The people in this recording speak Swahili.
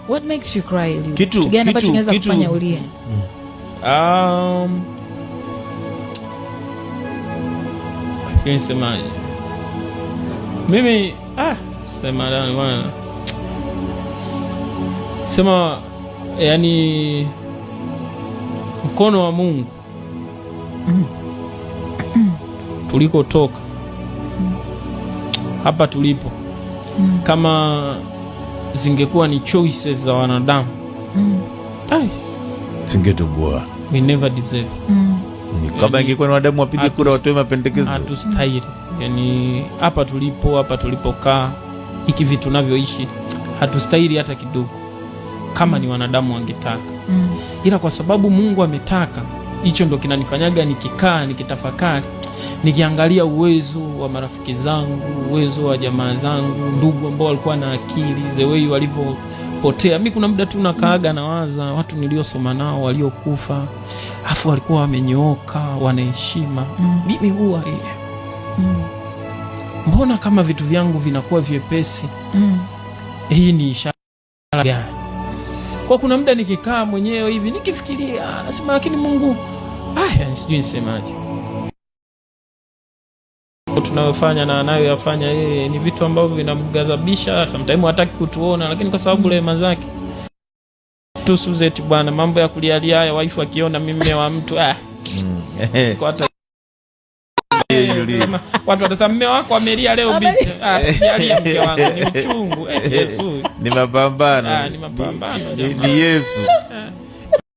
What makes you cry? Kitu gani ambacho kinaweza kufanya ulie? Semaje? Mimi sema ndani bwana. Sema yani mkono wa Mungu tulikotoka hapa tulipo, kama zingekuwa ni choices za wanadamu singetubua. We never deserve. Kama ingekuwa ni wanadamu wapige kura watoe mapendekezo, hatustahili. Yani hapa tulipokaa, hiki vitu tunavyoishi hatustahili hata kidogo, kama ni wanadamu wangetaka. Ila kwa sababu Mungu ametaka, hicho ndo kinanifanyaga nikikaa nikitafakari, nikiangalia uwezo wa marafiki zangu, uwezo wa jamaa zangu, ndugu ambao walikuwa na akili, zewei walivyopotea. Mimi kuna muda tu nakaaga nawaza watu niliosoma nao waliokufa, afu walikuwa wamenyooka, wanaheshima. Mimi huwa mbona kama vitu vyangu vinakuwa vyepesi? Hii ni ishara gani? Kwa kuna muda nikikaa mwenyewe hivi nikifikiria, nasema lakini Mungu sijui nisemaje. Tunayofanya na anayoyafanya yeye ni vitu ambavyo vinamghadhabisha. Sometimes hataki kutuona, lakini kwa sababu rehema zake tu Suzette bwana, mambo ya kulialia haya, wife akiona mimi mume wa mtu kwa hata watu watasema mume wako amelia leo binti. Sijalia mke wangu, ni uchungu. Yesu ni mapambano. Ni mapambano. Ni Yesu.